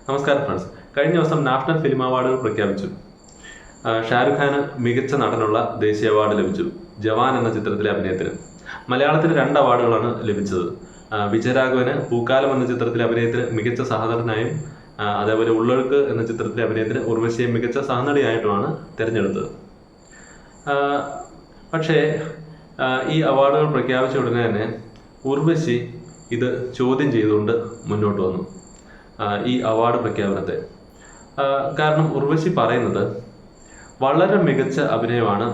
നമസ്കാരം ഫ്രണ്ട്സ്. കഴിഞ്ഞ ദിവസം നാഷണൽ ഫിലിം അവാർഡുകൾ പ്രഖ്യാപിച്ചു. ഷാരൂഖ് ഖാന് മികച്ച നടനുള്ള ദേശീയ അവാർഡ് ലഭിച്ചു ജവാൻ എന്ന ചിത്രത്തിലെ അഭിനയത്തിന്. മലയാളത്തിന് 2 അവാർഡുകളാണ് ലഭിച്ചത്. വിജയരാഘവന് പൂക്കാലം എന്ന ചിത്രത്തിലെ അഭിനയത്തിന് മികച്ച സഹനടനായും അതേപോലെ ഉള്ളൊഴുക്ക് എന്ന ചിത്രത്തിലെ അഭിനയത്തിന് ഉർവശിയെ മികച്ച സഹനടിയായിട്ടുമാണ് തിരഞ്ഞെടുത്തത്. പക്ഷേ ഈ അവാർഡുകൾ പ്രഖ്യാപിച്ച ഉടനെ തന്നെ ഉർവശി ഇത് ചോദ്യം ചെയ്തുകൊണ്ട് മുന്നോട്ട് വന്നു ഈ അവാർഡ് പ്രഖ്യാപനത്തെ. കാരണം ഉർവശി പറയുന്നത് വളരെ മികച്ച അഭിനയമാണ്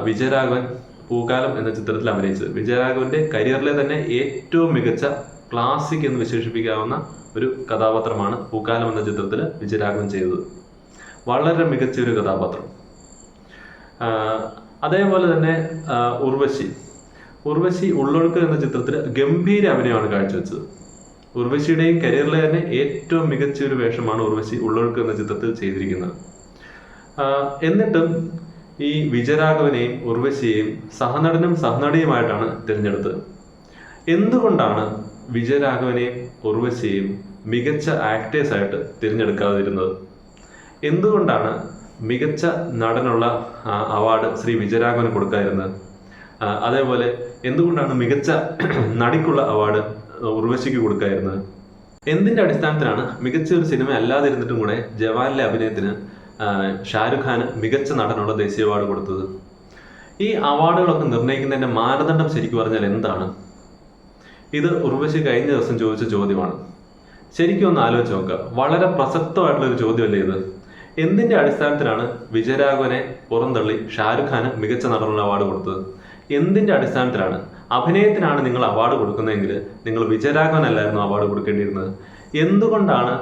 വിജയരാഘവൻ പൂക്കാലം എന്ന ചിത്രത്തിൽ അഭിനയിച്ചത്. വിജയരാഘവന്റെ കരിയറിലെ തന്നെ ഏറ്റവും മികച്ച ക്ലാസിക് എന്ന് വിശേഷിപ്പിക്കാവുന്ന ഒരു കഥാപാത്രമാണ് പൂക്കാലം എന്ന ചിത്രത്തിൽ വിജയരാഘവൻ ചെയ്തത്. വളരെ മികച്ച ഒരു കഥാപാത്രം. അതേപോലെ തന്നെ ഉർവശി ഉള്ളൊഴുക്ക് എന്ന ചിത്രത്തിൽ ഗംഭീര അഭിനയമാണ് കാഴ്ചവെച്ചത്. ഉർവശിയുടെയും കരിയറിലെ തന്നെ ഏറ്റവും മികച്ച ഒരു വേഷമാണ് ഉർവശി ഉള്ളൊഴുക്ക് എന്ന ചിത്രത്തിൽ ചെയ്തിരിക്കുന്നത്. എന്നിട്ടും ഈ വിജയരാഘവനെയും ഉർവശിയെയും സഹനടനും സഹനടിയുമായിട്ടാണ് തിരഞ്ഞെടുത്തത്. എന്തുകൊണ്ടാണ് വിജയരാഘവനെയും ഉർവശിയെയും മികച്ച ആക്ടേഴ്സായിട്ട് തിരഞ്ഞെടുക്കാതിരുന്നത്? എന്തുകൊണ്ടാണ് മികച്ച നടനുള്ള അവാർഡ് ശ്രീ വിജയരാഘവന് കൊടുക്കാതിരുന്നത്? അതേപോലെ എന്തുകൊണ്ടാണ് മികച്ച നടിക്കുള്ള അവാർഡ് ഉർവശിക്ക് കൊടുക്കാതിരുന്നത്? എന്തിന്റെ അടിസ്ഥാനത്തിലാണ് മികച്ച ഒരു സിനിമ അല്ലാതിരുന്നിട്ടും കൂടെ ജവാനിലെ അഭിനയത്തിന് ഷാരൂഖ് ഖാന് മികച്ച നടനുള്ള ദേശീയ അവാർഡ് കൊടുത്തത്? ഈ അവാർഡുകളൊക്കെ നിർണ്ണയിക്കുന്നതിന്റെ മാനദണ്ഡം ശരിക്കും പറഞ്ഞാൽ എന്താണ്? ഇത് ഉർവശി കഴിഞ്ഞ ദിവസം ചോദിച്ച ചോദ്യമാണ്. ശരിക്കും ഒന്ന് ആലോചിച്ച് നോക്കുക. വളരെ പ്രസക്തമായിട്ടുള്ള ഒരു ചോദ്യമല്ലേ ഇത്? എന്തിന്റെ അടിസ്ഥാനത്തിലാണ് വിജയരാഘവനെ പുറന്തള്ളി ഷാരൂഖ് ഖാന് മികച്ച നടനുള്ള അവാർഡ് കൊടുത്തത്? എന്തിന്റെ അടിസ്ഥാനത്തിലാണ്? അഭിനയത്തിനാണ് നിങ്ങൾ അവാർഡ് കൊടുക്കുന്നതെങ്കിൽ നിങ്ങൾ വിജയരാഘവൻ അല്ലായിരുന്നു അവാർഡ് കൊടുക്കേണ്ടിയിരുന്നത്. എന്തുകൊണ്ടാണ്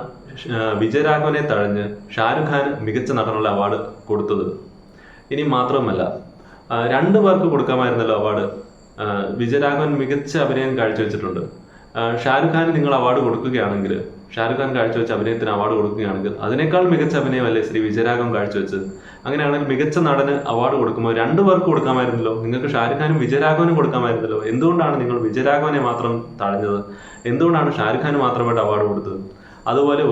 വിജയരാഘവനെ തഴഞ്ഞ് ഷാരൂഖ് ഖാന് മികച്ച നടനുള്ള അവാർഡ് കൊടുത്തത്? ഇനി മാത്രമല്ല, 2 പേർക്ക് കൊടുക്കാമായിരുന്നല്ലോ അവാർഡ്. വിജയരാഘവൻ മികച്ച അഭിനയം കാഴ്ചവെച്ചിട്ടുണ്ട്. ഷാരൂഖ് ഖാന് നിങ്ങൾ അവാർഡ് കൊടുക്കുകയാണെങ്കിൽ, ഷാരൂഖ് ഖാൻ കാഴ്ചവെച്ച അഭിനയത്തിന് അവാർഡ് കൊടുക്കുകയാണെങ്കിൽ അതിനേക്കാൾ മികച്ച അഭിനയമല്ലേ ശ്രീ വിജയരാഘവൻ കാഴ്ചവെച്ചത്? അങ്ങനെയാണെങ്കിൽ മികച്ച നടന് അവാർഡ് കൊടുക്കുമ്പോൾ 2 പേർക്ക് കൊടുക്കാമായിരുന്നല്ലോ. നിങ്ങൾക്ക് ഷാരൂഖ് ഖാനും വിജയരാഘവനും കൊടുക്കാമായിരുന്നല്ലോ. എന്തുകൊണ്ടാണ് നിങ്ങൾ വിജയരാഘവനെ മാത്രം തഴഞ്ഞത്? എന്തുകൊണ്ടാണ് ഷാരൂഖ് ഖാന് മാത്രമായിട്ട് അവാർഡ് കൊടുത്തത്? അതുപോലെ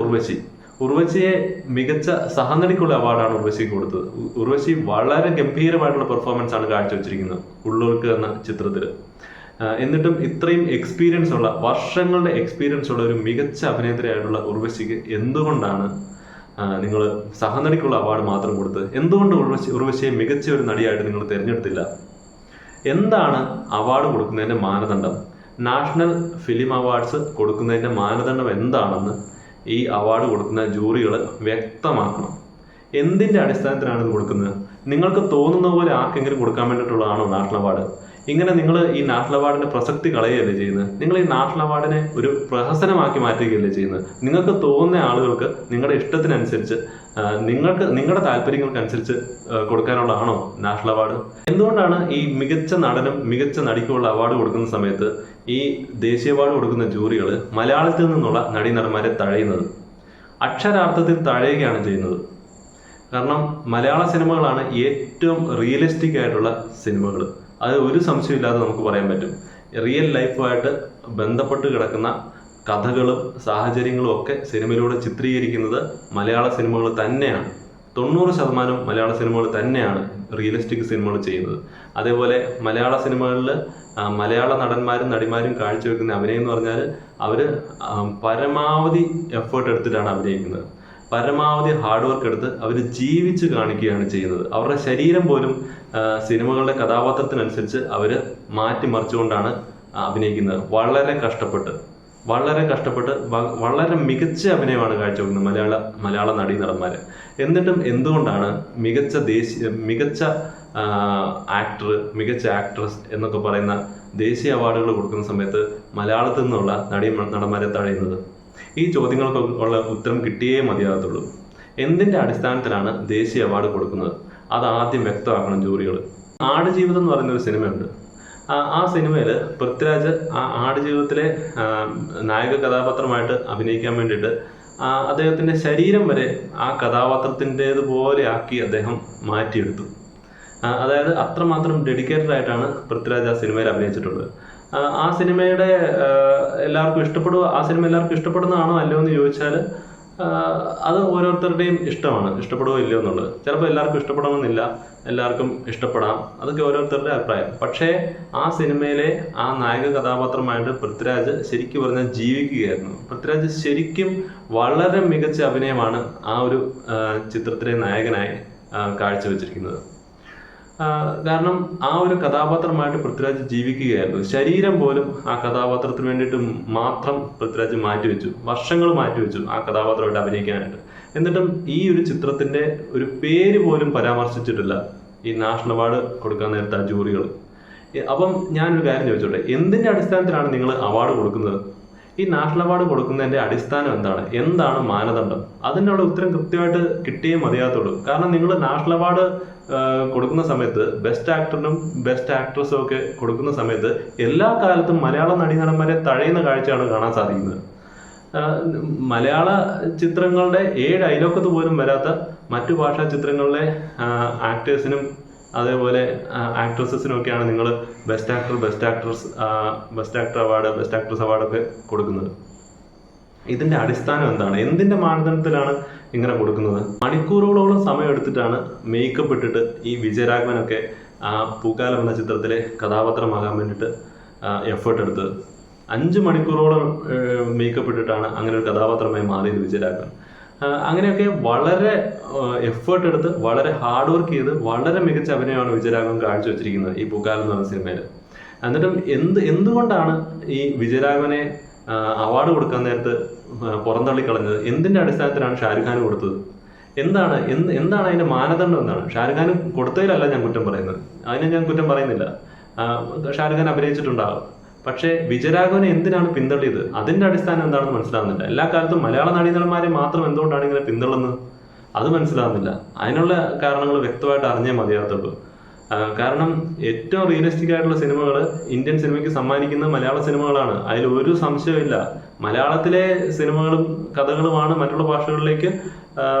ഉർവശിയെ മികച്ച സഹനടിക്കുള്ള അവാർഡാണ് ഉർവശിക്ക് കൊടുത്തത്. ഉർവശി വളരെ ഗംഭീരമായിട്ടുള്ള പെർഫോമൻസ് ആണ് കാഴ്ചവെച്ചിരിക്കുന്നത് ഉള്ളൊഴുക്ക് എന്ന ചിത്രത്തിൽ. എന്നിട്ടും ഇത്രയും എക്സ്പീരിയൻസ് ഉള്ള, വർഷങ്ങളുടെ എക്സ്പീരിയൻസ് ഉള്ള ഒരു മികച്ച അഭിനേത്രിയായിട്ടുള്ള ഉർവശിക്ക് എന്തുകൊണ്ടാണ് നിങ്ങൾ സഹനടിക്കുള്ള അവാർഡ് മാത്രം കൊടുത്തത്? എന്തുകൊണ്ട് ഉർവശിയെ മികച്ച ഒരു നടിയായിട്ട് നിങ്ങൾ തിരഞ്ഞെടുത്തില്ല? എന്താണ് അവാർഡ് കൊടുക്കുന്നതിന്റെ മാനദണ്ഡം? നാഷണൽ ഫിലിം അവാർഡ്സ് കൊടുക്കുന്നതിന്റെ മാനദണ്ഡം എന്താണെന്ന് ഈ അവാർഡ് കൊടുക്കുന്ന ജൂറികൾ വ്യക്തമാക്കണം. എന്തിന്റെ അടിസ്ഥാനത്തിലാണ് ഇത് കൊടുക്കുന്നത്? നിങ്ങൾക്ക് തോന്നുന്ന പോലെ ആർക്കെങ്കിലും കൊടുക്കാൻ വേണ്ടിയിട്ടുള്ളതാണോ നാഷണൽ അവാർഡ്? ഇങ്ങനെ നിങ്ങൾ ഈ നാഷണൽ അവാർഡിന്റെ പ്രസക്തി കളയുകയല്ലേ ചെയ്യുന്നത്? നിങ്ങൾ ഈ നാഷണൽ അവാർഡിനെ ഒരു പ്രഹസനമാക്കി മാറ്റുകയല്ലേ ചെയ്യുന്നത്? നിങ്ങൾക്ക് തോന്നുന്ന ആളുകൾക്ക് നിങ്ങളുടെ ഇഷ്ടത്തിനനുസരിച്ച് നിങ്ങളുടെ താല്പര്യങ്ങൾക്കനുസരിച്ച് കൊടുക്കാനുള്ളതാണോ നാഷണൽ അവാർഡ്? എന്തുകൊണ്ടാണ് ഈ മികച്ച നടനും മികച്ച നടിക്കുമുള്ള അവാർഡ് കൊടുക്കുന്ന സമയത്ത് ഈ ദേശീയ അവാർഡ് കൊടുക്കുന്ന ജൂറികൾ മലയാളത്തിൽ നിന്നുള്ള നടീനടന്മാരെ തഴയുന്നത്? അക്ഷരാർത്ഥത്തിൽ തഴയുകയാണ് ചെയ്യുന്നത്. കാരണം മലയാള സിനിമകളാണ് ഏറ്റവും റിയലിസ്റ്റിക് ആയിട്ടുള്ള സിനിമകൾ. അത് ഒരു സംശയമില്ലാതെ നമുക്ക് പറയാൻ പറ്റും. റിയൽ ലൈഫുമായിട്ട് ബന്ധപ്പെട്ട് കിടക്കുന്ന കഥകളും സാഹചര്യങ്ങളും ഒക്കെ സിനിമയിലൂടെ ചിത്രീകരിക്കുന്നത് മലയാള സിനിമകൾ തന്നെയാണ്. 90% മലയാള സിനിമകൾ തന്നെയാണ് റിയലിസ്റ്റിക് സിനിമകൾ ചെയ്യുന്നത്. അതേപോലെ മലയാള സിനിമകളിൽ മലയാള നടന്മാരും നടിമാരും കാഴ്ചവെക്കുന്ന അഭിനയം എന്ന് പറഞ്ഞാൽ അവർ പരമാവധി എഫേർട്ട് എടുത്തിട്ടാണ് അഭിനയിക്കുന്നത്. പരമാവധി ഹാർഡ് വർക്ക് എടുത്ത് അവർ ജീവിച്ച് കാണിക്കുകയാണ് ചെയ്യുന്നത്. അവരുടെ ശരീരം പോലും സിനിമകളുടെ കഥാപാത്രത്തിനനുസരിച്ച് അവർ മാറ്റിമറിച്ചുകൊണ്ടാണ് അഭിനയിക്കുന്നത്. വളരെ കഷ്ടപ്പെട്ട് വളരെ മികച്ച അഭിനയമാണ് കാഴ്ചവെക്കുന്നത് മലയാള നടീനടന്മാർ. എന്നിട്ടും എന്തുകൊണ്ടാണ് മികച്ച ആക്ടർ, മികച്ച ആക്ട്രസ് എന്നൊക്കെ പറയുന്ന ദേശീയ അവാർഡുകൾ കൊടുക്കുന്ന സമയത്ത് മലയാളത്തിൽ നിന്നുള്ള നടന്മാരെ തഴയുന്നത്? ഈ ചോദ്യങ്ങൾക്കുള്ള ഉത്തരം കിട്ടിയേ മതിയാകത്തുള്ളൂ. എന്തിന്റെ അടിസ്ഥാനത്തിലാണ് ദേശീയ അവാർഡ് കൊടുക്കുന്നത്? അത് ആദ്യം വ്യക്തമാക്കണം ജൂറികൾ. ആടുജീവിതം എന്ന് പറയുന്ന ഒരു സിനിമയുണ്ട്. ആ സിനിമയിൽ പൃഥ്വിരാജ് ആ ആടുജീവിതത്തിലെ നായക കഥാപാത്രമായിട്ട് അഭിനയിക്കാൻ വേണ്ടിയിട്ട് അദ്ദേഹത്തിന്റെ ശരീരം വരെ ആ കഥാപാത്രത്തിൻ്റെതുപോലെ ആക്കി അദ്ദേഹം മാറ്റിയെടുത്തു. അതായത് അത്രമാത്രം ഡെഡിക്കേറ്റഡ് ആയിട്ടാണ് പൃഥ്വിരാജ് ആ സിനിമയിൽ അഭിനയിച്ചിട്ടുള്ളത്. ആ സിനിമയുടെ എല്ലാവർക്കും ഇഷ്ടപ്പെടുക, ആ സിനിമ എല്ലാവർക്കും ഇഷ്ടപ്പെടുന്നതാണോ അല്ലയോ എന്ന് ചോദിച്ചാൽ അത് ഓരോരുത്തരുടെയും ഇഷ്ടമാണ്, ഇഷ്ടപ്പെടുകയോ ഇല്ലയോ എന്നുള്ളത്. ചിലപ്പോൾ എല്ലാവർക്കും ഇഷ്ടപ്പെടണമെന്നില്ല, എല്ലാവർക്കും ഇഷ്ടപ്പെടാം, അതൊക്കെ ഓരോരുത്തരുടെ അഭിപ്രായം. പക്ഷേ ആ സിനിമയിലെ ആ നായക കഥാപാത്രമായിട്ട് പൃഥ്വിരാജ് ശരിക്കും പറഞ്ഞാൽ ജീവിക്കുകയായിരുന്നു. പൃഥ്വിരാജ് ശരിക്കും വളരെ മികച്ച അഭിനയമാണ് ആ ഒരു ചിത്രത്തിലെ നായകനായി കാഴ്ചവെച്ചിരിക്കുന്നത്. കാരണം ആ ഒരു കഥാപാത്രമായിട്ട് പൃഥ്വിരാജ് ജീവിക്കുകയായിരുന്നു. ശരീരം പോലും ആ കഥാപാത്രത്തിന് വേണ്ടിയിട്ട് മാത്രം പൃഥ്വിരാജ് മാറ്റിവെച്ചു, വർഷങ്ങൾ മാറ്റിവെച്ചു ആ കഥാപാത്രമായിട്ട് അഭിനയിക്കാനായിട്ട്. എന്നിട്ടും ഈ ഒരു ചിത്രത്തിന്റെ ഒരു പേര് പോലും പരാമർശിച്ചിട്ടില്ല ഈ നാഷണൽ അവാർഡ് കൊടുക്കാൻ നേരത്തെ ആ ജൂറികൾ. അപ്പം ഞാനൊരു കാര്യം ചോദിച്ചോട്ടെ, എന്തിന്റെ അടിസ്ഥാനത്തിലാണ് നിങ്ങൾ അവാർഡ് കൊടുക്കുന്നത്? ഈ നാഷണൽ അവാർഡ് കൊടുക്കുന്നതിന്റെ അടിസ്ഥാനം എന്താണ്? എന്താണ് മാനദണ്ഡം? അതിനുള്ള ഉത്തരം കൃത്യമായിട്ട് കിട്ടിയേ മതിയാകത്തുള്ളൂ. കാരണം നിങ്ങൾ നാഷണൽ അവാർഡ് കൊടുക്കുന്ന സമയത്ത് ബെസ്റ്റ് ആക്ടറിനും ബെസ്റ്റ് ആക്ട്രസും ഒക്കെ കൊടുക്കുന്ന സമയത്ത് എല്ലാ കാലത്തും മലയാള നടീനടന്മാരെ തഴയുന്ന കാഴ്ചയാണ് കാണാൻ സാധിക്കുന്നത്. മലയാള ചിത്രങ്ങളുടെ 7 അയലോക്കത്ത് പോലും വരാത്ത മറ്റു ഭാഷാ ചിത്രങ്ങളിലെ ആക്ടേഴ്സിനും അതേപോലെ ആക്ട്രസസിനും ഒക്കെയാണ് നിങ്ങൾ best actor, best actor award, best actress അവാർഡൊക്കെ കൊടുക്കുന്നത്. ഇതിന്റെ അടിസ്ഥാനം എന്താണ്? എന്തിന്റെ മാനദണ്ഡത്തിലാണ് ഇങ്ങനെ കൊടുക്കുന്നത്? മണിക്കൂറുകളോളം സമയം എടുത്തിട്ടാണ് മേക്കപ്പ് ഇട്ടിട്ട് ഈ വിജയരാഘവനൊക്കെ ആ പൂക്കാലം എന്ന ചിത്രത്തിലെ കഥാപാത്രമാകാൻ വേണ്ടിയിട്ട് എഫേർട്ട് എടുത്തത്. 5 മണിക്കൂറോളം മേക്കപ്പ് ഇട്ടിട്ടാണ് അങ്ങനെ ഒരു കഥാപാത്രമായി മാറിയത് വിജയരാഘവൻ. അങ്ങനെയൊക്കെ വളരെ എഫേർട്ട് എടുത്ത് വളരെ ഹാർഡ് വർക്ക് ചെയ്ത് വളരെ മികച്ച അഭിനയമാണ് വിജയരാഘവൻ കാഴ്ചവെച്ചിരിക്കുന്നത് ഈ പൂക്കാലം എന്ന് പറഞ്ഞ സിനിമയിൽ. എന്നിട്ടും എന്തുകൊണ്ടാണ് ഈ വിജയരാഘവനെ അവാർഡ് കൊടുക്കാൻ നേരത്ത് പുറന്തള്ളിക്കളഞ്ഞത്? എന്തിന്റെ അടിസ്ഥാനത്തിലാണ് ഷാരൂഖ് ഖാൻ കൊടുത്തത്? എന്താണ് അതിന്റെ മാനദണ്ഡം? എന്താണ്? ഷാരൂഖ് ഖാൻ കൊടുത്തതിലല്ല ഞാൻ കുറ്റം പറയുന്നത്, അതിനെ ഞാൻ കുറ്റം പറയുന്നില്ല. ഷാരൂഖ് ഖാൻ അഭിനയിച്ചിട്ടുണ്ടാകും. പക്ഷേ വിജയരാഘവനെ എന്തിനാണ് പിന്തള്ളിയത്? അതിന്റെ അടിസ്ഥാനം എന്താണെന്ന് മനസ്സിലാവുന്നില്ല. എല്ലാ കാലത്തും മലയാള നടീനടന്മാരെ മാത്രം എന്തുകൊണ്ടാണ് ഇങ്ങനെ പിന്തള്ളുന്നത്? അത് മനസ്സിലാവുന്നില്ല. അതിനുള്ള കാരണങ്ങൾ വ്യക്തമായിട്ട് അറിഞ്ഞേ മതിയാകത്തുള്ളൂ. കാരണം ഏറ്റവും റിയലിസ്റ്റിക് ആയിട്ടുള്ള സിനിമകൾ ഇന്ത്യൻ സിനിമയ്ക്ക് സമ്മാനിക്കുന്ന മലയാള സിനിമകളാണ്. അതിൽ ഒരു സംശയമില്ല. മലയാളത്തിലെ സിനിമകളും കഥകളുമാണ് മറ്റുള്ള ഭാഷകളിലേക്ക്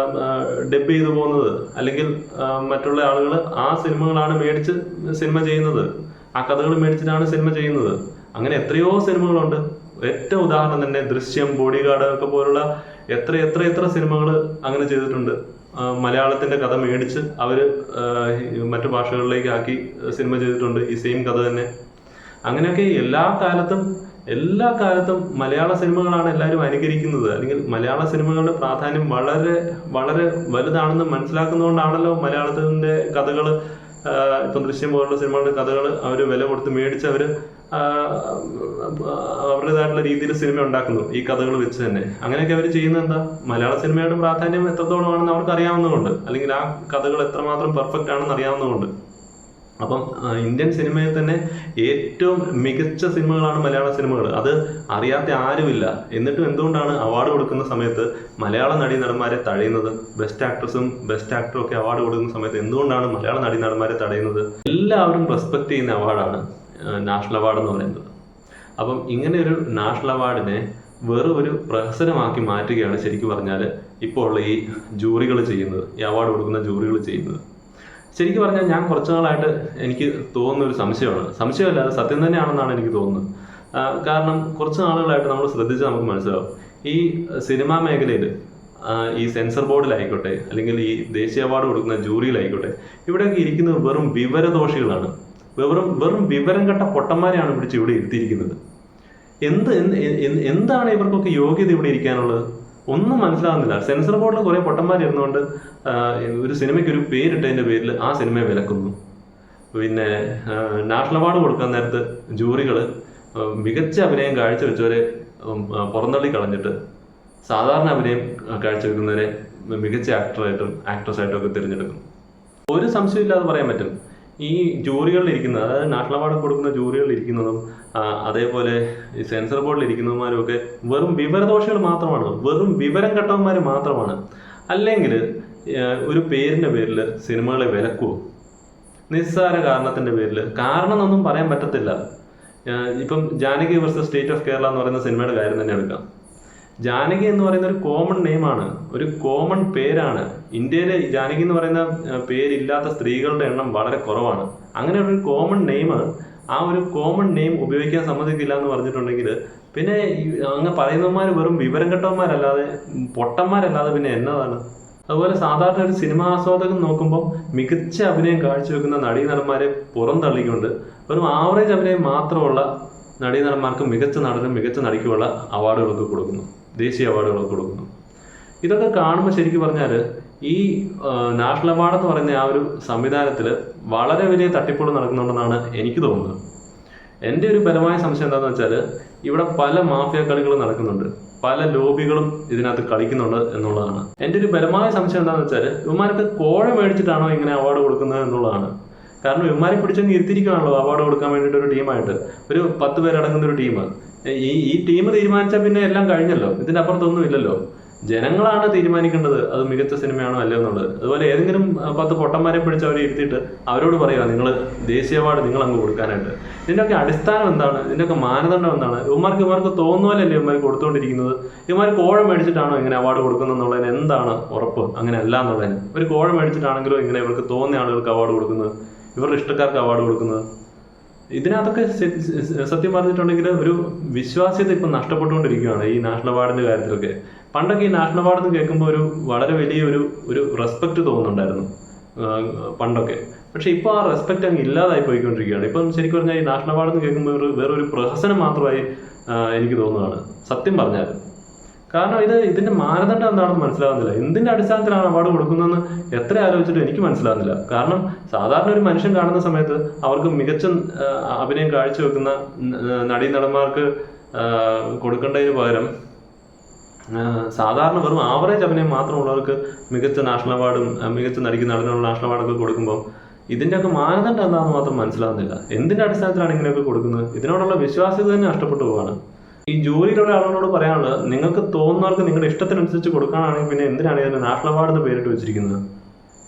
ഡബ് ചെയ്തു പോകുന്നത്. അല്ലെങ്കിൽ മറ്റുള്ള ആളുകൾ ആ സിനിമകളാണ് മേടിച്ച് സിനിമ ചെയ്യുന്നത്, ആ കഥകൾ മേടിച്ചിട്ടാണ് സിനിമ ചെയ്യുന്നത്. അങ്ങനെ എത്രയോ സിനിമകളുണ്ട്. ഏറ്റവും ഉദാഹരണം തന്നെ ദൃശ്യം, ബോഡിഗാർഡ് ഒക്കെ പോലുള്ള എത്ര സിനിമകൾ അങ്ങനെ ചെയ്തിട്ടുണ്ട്. മലയാളത്തിന്റെ കഥ മേടിച്ച് അവര് മറ്റു ഭാഷകളിലേക്ക് ആക്കി സിനിമ ചെയ്തിട്ടുണ്ട്, ഈ സെയിം കഥ തന്നെ. അങ്ങനെയൊക്കെ എല്ലാ കാലത്തും മലയാള സിനിമകളാണ് എല്ലാവരും അനുകരിക്കുന്നത്. അല്ലെങ്കിൽ മലയാള സിനിമകളുടെ പ്രാധാന്യം വളരെ വളരെ വലുതാണെന്ന് മനസ്സിലാക്കുന്നതുകൊണ്ടാണല്ലോ മലയാളത്തിന്റെ കഥകൾ, ഇപ്പം ദൃശ്യം പോലുള്ള സിനിമകളുടെ കഥകൾ അവർ വില കൊടുത്ത് മേടിച്ച് അവർ അവരുടേതായിട്ടുള്ള രീതിയിൽ സിനിമ ഉണ്ടാക്കുന്നു, ഈ കഥകൾ വെച്ച് തന്നെ. അങ്ങനെയൊക്കെ അവർ ചെയ്യുന്നത് എന്താ? മലയാള സിനിമയുടെ പ്രാധാന്യം എത്രത്തോളമാണെന്ന് അവർക്ക് അറിയാവുന്നതുകൊണ്ട്, അല്ലെങ്കിൽ ആ കഥകൾ എത്രമാത്രം പെർഫെക്റ്റ് ആണെന്ന് അറിയാവുന്നതുകൊണ്ട്. അപ്പം ഇന്ത്യൻ സിനിമയിൽ തന്നെ ഏറ്റവും മികച്ച സിനിമകളാണ് മലയാള സിനിമകൾ. അത് അറിയാത്ത ആരുമില്ല. എന്നിട്ടും എന്തുകൊണ്ടാണ് അവാർഡ് കൊടുക്കുന്ന സമയത്ത് മലയാള നടീനടന്മാരെ തഴയുന്നത്? ബെസ്റ്റ് ആക്ട്രസും ബെസ്റ്റ് ആക്ടറും ഒക്കെ അവാർഡ് കൊടുക്കുന്ന സമയത്ത് എന്തുകൊണ്ടാണ് മലയാള നടീനടന്മാരെ തടയുന്നത്? എല്ലാവരും റെസ്പെക്ട് ചെയ്യുന്ന അവാർഡാണ് നാഷണൽ അവാർഡ് എന്ന് പറയുന്നത്. അപ്പം ഇങ്ങനെ ഒരു നാഷണൽ അവാർഡിനെ വെറും ഒരു പ്രഹസനമാക്കി മാറ്റുകയാണ് ശരിക്കും പറഞ്ഞാൽ ഇപ്പോൾ ഉള്ള ഈ ജൂറികൾ ചെയ്യുന്നത്, ഈ അവാർഡ് കൊടുക്കുന്ന ജൂറികൾ ചെയ്യുന്നത്. ശരിക്കും പറഞ്ഞാൽ ഞാൻ കുറച്ചു നാളായിട്ട് എനിക്ക് തോന്നുന്ന ഒരു സംശയമല്ല, അത് സത്യം തന്നെയാണെന്നാണ് എനിക്ക് തോന്നുന്നത്. കാരണം കുറച്ച് നാളുകളായിട്ട് നമ്മൾ ശ്രദ്ധിച്ചാൽ നമുക്ക് മനസ്സിലാവും, ഈ സിനിമാ മേഖലയിൽ ഈ സെൻസർ ബോർഡിലായിക്കോട്ടെ അല്ലെങ്കിൽ ഈ ദേശീയ അവാർഡ് കൊടുക്കുന്ന ജൂറിയിലായിക്കോട്ടെ, ഇവിടെയൊക്കെ ഇരിക്കുന്നത് വെറും വിവരദോഷികളാണ്. വെറും വിവരം കെട്ട പൊട്ടന്മാരെയാണ് പിടിച്ച് ഇവിടെ ഇരുത്തിയിരിക്കുന്നത്. എന്താണ് ഇവർക്കൊക്കെ യോഗ്യത ഇവിടെ ഇരിക്കാനുള്ളത്? ഒന്നും മനസ്സിലാകുന്നില്ല. സെൻസർ ബോർഡിൽ കുറെ പൊട്ടന്മാരിരുന്നുകൊണ്ട് ഒരു സിനിമയ്ക്ക് ഒരു പേരിട്ടതിന്റെ പേരിൽ ആ സിനിമയെ വിലക്കുന്നു. പിന്നെ നാഷണൽ അവാർഡ് കൊടുക്കാൻ നേരത്ത് ജൂറികൾ മികച്ച അഭിനയം കാഴ്ചവെച്ചവരെ പുറന്തള്ളി കളഞ്ഞിട്ട് സാധാരണ അഭിനയം കാഴ്ചവെക്കുന്നവരെ മികച്ച ആക്ടറായിട്ടും ആക്ട്രസായിട്ടും ഒക്കെ തിരഞ്ഞെടുക്കും. ഒരു സംശയമില്ലാതെ പറയാൻ പറ്റും, ഈ ജൂറികളിൽ ഇരിക്കുന്നത്, അതായത് നാഷണൽ അവാർഡ് കൊടുക്കുന്ന ജൂറികളിൽ ഇരിക്കുന്നതും അതേപോലെ ഈ സെൻസർ ബോർഡിൽ ഇരിക്കുന്നവന്മാരും ഒക്കെ വെറും വിവരദോഷികൾ മാത്രമാണ്, വെറും വിവരം കെട്ടവന്മാർ മാത്രമാണ്. അല്ലെങ്കിൽ ഒരു പേരിന്റെ പേരിൽ സിനിമകളെ വിലക്കുവോ? നിസ്സാര കാരണത്തിന്റെ പേരിൽ. കാരണം എന്നൊന്നും പറയാൻ പറ്റത്തില്ല. ഇപ്പം Janaki versus state of Kerala എന്ന് പറയുന്ന സിനിമയുടെ കാര്യം തന്നെ എടുക്കാം. ജാനകി എന്ന് പറയുന്ന ഒരു കോമൺ നെയിമാണ്, ഒരു കോമൺ പേരാണ്. ഇന്ത്യയിലെ ജാനകി എന്ന് പറയുന്ന പേരില്ലാത്ത സ്ത്രീകളുടെ എണ്ണം വളരെ കുറവാണ്. അങ്ങനെ ഒരു കോമൺ നെയിം ആ ഒരു കോമൺ നെയിം ഉപയോഗിക്കാൻ സമ്മതിക്കില്ല എന്ന് പറഞ്ഞിട്ടുണ്ടെങ്കിൽ പിന്നെ അങ്ങ് പറയുന്നവന്മാർ വെറും വിവരം കെട്ടവന്മാരല്ലാതെ പൊട്ടന്മാരല്ലാതെ പിന്നെ എന്നതാണ്? അതുപോലെ സാധാരണ ഒരു സിനിമാ ആസ്വാദകൻ നോക്കുമ്പോൾ മികച്ച അഭിനയം കാഴ്ചവെക്കുന്ന നടീനടന്മാരെ പുറന്തള്ളിക്കൊണ്ട് വെറും ആവറേജ് അഭിനയം മാത്രമുള്ള നടീനടന്മാർക്ക് മികച്ച നടനും മികച്ച നടിക്കുമുള്ള അവാർഡുകളൊക്കെ കൊടുക്കുന്നു, ദേശീയ അവാർഡുകളൊക്കെ കൊടുക്കുന്നു. ഇതൊക്കെ കാണുമ്പോൾ ശരിക്കും പറഞ്ഞാൽ ഈ നാഷണൽ അവാർഡ് എന്ന് പറയുന്ന ആ ഒരു സംവിധാനത്തിൽ വളരെ വലിയ തട്ടിപ്പുകൾ നടക്കുന്നുണ്ടെന്നാണ് എനിക്ക് തോന്നുന്നത്. എൻ്റെ ഒരു ബലമായ സംശയം എന്താണെന്ന് വെച്ചാൽ ഇവിടെ പല മാഫിയ കളികളും നടക്കുന്നുണ്ട്, പല ലോബികളും ഇതിനകത്ത് കളിക്കുന്നുണ്ട് എന്നുള്ളതാണ്. എൻ്റെ ഒരു ബലമായ സംശയം എന്താണെന്ന് വെച്ചാൽ ഇവന്മാർക്ക് കോഴ മേടിച്ചിട്ടാണോ ഇങ്ങനെ അവാർഡ് കൊടുക്കുന്നത് എന്നുള്ളതാണ്. കാരണം ഇവന്മാരെ പിടിച്ചങ്ങ് ഇരുത്തിരിക്കുകയാണല്ലോ അവാർഡ് കൊടുക്കാൻ വേണ്ടിയിട്ട് ഒരു ടീമായിട്ട്, ഒരു 10 പേരടങ്ങുന്ന ഒരു ടീം. ഈ ടീം തീരുമാനിച്ചാൽ പിന്നെ എല്ലാം കഴിഞ്ഞല്ലോ, ഇതിൻ്റെ അപ്പുറത്തൊന്നും ഇല്ലല്ലോ. ജനങ്ങളാണ് തീരുമാനിക്കേണ്ടത് അത് മികച്ച സിനിമയാണോ അല്ലയോ എന്നുള്ളത്. അതുപോലെ ഏതെങ്കിലും 10 പൊട്ടന്മാരെ പിടിച്ച് അവരെ ഇരുത്തിയിട്ട് അവരോട് പറയുക നിങ്ങൾ ദേശീയ അവാർഡ് നിങ്ങൾ അങ്ങ് കൊടുക്കാനായിട്ട്. ഇതിൻ്റെയൊക്കെ അടിസ്ഥാനം എന്താണ്? ഇതിൻ്റെയൊക്കെ മാനദണ്ഡം എന്താണ്? ഇവന്മാർക്ക് തോന്നുപോലല്ലേ ഇവന്മാർ കൊടുത്തുകൊണ്ടിരിക്കുന്നത്? ഇവന്മാർ കോഴ മേടിച്ചിട്ടാണോ ഇങ്ങനെ അവാർഡ് കൊടുക്കുന്നത് എന്നുള്ളതിന് എന്താണ് ഉറപ്പ്? അങ്ങനെ അല്ല എന്നുള്ളതിന്. ഒരു കോഴ മേടിച്ചിട്ടാണെങ്കിലോ ഇങ്ങനെ ഇവർക്ക് തോന്നിയ ആളുകൾക്ക് അവാർഡ് കൊടുക്കുന്നത്, ഇവരുടെ ഇഷ്ടക്കാർക്ക് അവാർഡ് കൊടുക്കുന്നത്. ഇതിനകത്തൊക്കെ സത്യം പറഞ്ഞിട്ടുണ്ടെങ്കിൽ ഒരു വിശ്വാസ്യത ഇപ്പം നഷ്ടപ്പെട്ടുകൊണ്ടിരിക്കുകയാണ് ഈ നാഷണൽ അവാർഡിൻ്റെ കാര്യത്തിലൊക്കെ. പണ്ടൊക്കെ ഈ നാഷണൽ അവാർഡ് എന്ന് കേൾക്കുമ്പോൾ വളരെ വലിയ ഒരു റെസ്പെക്റ്റ് തോന്നുന്നുണ്ടായിരുന്നു പണ്ടൊക്കെ. പക്ഷെ ഇപ്പോൾ ആ റെസ്പെക്റ്റ് അങ്ങ് ഇല്ലാതായി പോയിക്കൊണ്ടിരിക്കുകയാണ്. ഇപ്പം ശരിക്കും പറഞ്ഞാൽ ഈ നാഷണൽ അവാർഡ് എന്ന് കേൾക്കുമ്പോൾ വേറൊരു പ്രഹസനം മാത്രമായി എനിക്ക് തോന്നുകയാണ് സത്യം പറഞ്ഞാൽ. കാരണം ഇതിന്റെ മാനദണ്ഡം എന്താണെന്ന് മനസ്സിലാകുന്നില്ല. എന്തിന്റെ അടിസ്ഥാനത്തിലാണ് അവാർഡ് കൊടുക്കുന്നതെന്ന് എത്ര ആലോചിച്ചിട്ട് എനിക്ക് മനസ്സിലാകുന്നില്ല. കാരണം സാധാരണ ഒരു മനുഷ്യൻ കാണുന്ന സമയത്ത് അവർക്ക് മികച്ച അഭിനയം കാഴ്ചവെക്കുന്ന നടീനടന്മാർക്ക് കൊടുക്കേണ്ടതിന് പകരം സാധാരണ വെറും ആവറേജ് അഭിനയം മാത്രമുള്ളവർക്ക് മികച്ച നാഷണൽ അവാർഡും മികച്ച നടിക്ക് നടനുള്ള നാഷണൽ അവാർഡൊക്കെ കൊടുക്കുമ്പോൾ ഇതിൻ്റെയൊക്കെ മാനദണ്ഡം എന്താണെന്ന് മാത്രം മനസ്സിലാകുന്നില്ല. എന്തിന്റെ അടിസ്ഥാനത്തിലാണ് ഇങ്ങനെയൊക്കെ കൊടുക്കുന്നത്? ഇതിനോടുള്ള വിശ്വാസ്യത തന്നെ നഷ്ടപ്പെട്ടു പോവാണ്. ഈ ജോലിയിലുള്ള ആളുകളോട് പറയാനുള്ളത്, നിങ്ങൾക്ക് തോന്നുന്നവർക്ക് നിങ്ങളുടെ ഇഷ്ടത്തിനനുസരിച്ച് കൊടുക്കാനാണെങ്കിൽ പിന്നെ എന്തിനാണ് ഇതിന് നാഷണൽ അവാർഡ് എന്ന് പേരിട്ട് വെച്ചിരിക്കുന്നത്?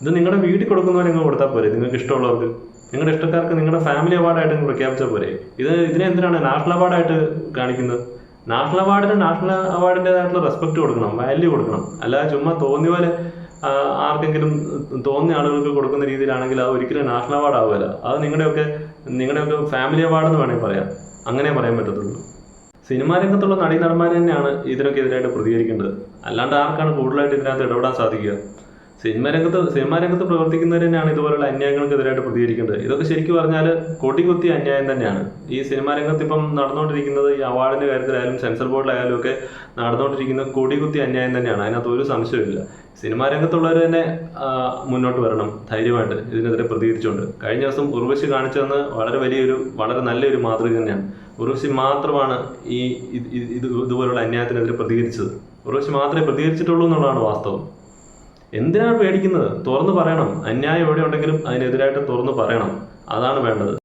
ഇത് നിങ്ങളുടെ വീട്ടിൽ കൊടുക്കുന്നവർ നിങ്ങൾ കൊടുത്താൽ പോരെ? നിങ്ങൾക്ക് ഇഷ്ടമുള്ളവർക്ക്, നിങ്ങളുടെ ഇഷ്ടക്കാർക്ക് നിങ്ങളുടെ ഫാമിലി അവാർഡായിട്ട് നിങ്ങൾ പ്രഖ്യാപിച്ചാൽ പോരെ? ഇതിനെ എന്തിനാണ് നാഷണൽ അവാർഡായിട്ട് കാണിക്കുന്നത്? നാഷണൽ അവാർഡിൻ്റെതായിട്ടുള്ള റെസ്പെക്ട് കൊടുക്കണം, വാല്യൂ കൊടുക്കണം. അല്ലാതെ ചുമ്മാ തോന്നിയ പോലെ ആർക്കെങ്കിലും തോന്നിയ ആളുകൾക്ക് കൊടുക്കുന്ന രീതിയിലാണെങ്കിൽ അത് ഒരിക്കലും നാഷണൽ അവാർഡ് ആവുകയില്ല. അത് നിങ്ങളുടെയൊക്കെ ഫാമിലി അവാർഡ് എന്ന് വേണമെങ്കിൽ പറയാം. അങ്ങനെ പറയാൻ പറ്റത്തുള്ളൂ. സിനിമാ രംഗത്തുള്ള നടീനടന്മാർ തന്നെയാണ് ഇതിനൊക്കെ എതിരായിട്ട് പ്രതികരിക്കേണ്ടത്. അല്ലാണ്ട് ആർക്കാണ് കൂടുതലായിട്ട് ഇതിനകത്ത് ഇടപെടാൻ സാധിക്കുക? സിനിമാ രംഗത്ത് പ്രവർത്തിക്കുന്നവർ തന്നെയാണ് ഇതുപോലുള്ള അന്യായങ്ങൾക്കെതിരായിട്ട് പ്രതികരിക്കേണ്ടത്. ഇതൊക്കെ ശരിക്കും പറഞ്ഞാൽ കൊടികുത്തിയ അന്യായം തന്നെയാണ്. ഈ സിനിമാ രംഗത്ത് ഇപ്പം നടന്നുകൊണ്ടിരിക്കുന്നത്, ഈ അവാർഡിന്റെ കാര്യത്തിലായാലും സെൻസർ ബോർഡിലായാലും ഒക്കെ നടന്നുകൊണ്ടിരിക്കുന്നത് കൊടികുത്തിയ അന്യായം തന്നെയാണ്. അതിനകത്ത് ഒരു സംശയമില്ല. സിനിമാ രംഗത്തുള്ളവർ തന്നെ മുന്നോട്ട് വരണം ധൈര്യമായിട്ട് ഇതിനെതിരെ പ്രതികരിച്ചുകൊണ്ട്. കഴിഞ്ഞ ദിവസം ഉർവശി കാണിച്ചതെന്ന് വളരെ നല്ലൊരു മാതൃക തന്നെയാണ്. ഉർവശി മാത്രമാണ് ഇതുപോലുള്ള അന്യായത്തിനെതിരെ പ്രതികരിച്ചത്. ഉർവശി മാത്രമേ പ്രതികരിച്ചിട്ടുള്ളൂ എന്നുള്ളതാണ് വാസ്തവം. എന്തിനാണ് പേടിക്കുന്നത്? തുറന്നു പറയണം. അന്യായം എവിടെ ഉണ്ടെങ്കിലും അതിനെതിരായിട്ട് തുറന്നു പറയണം. അതാണ് വേണ്ടത്.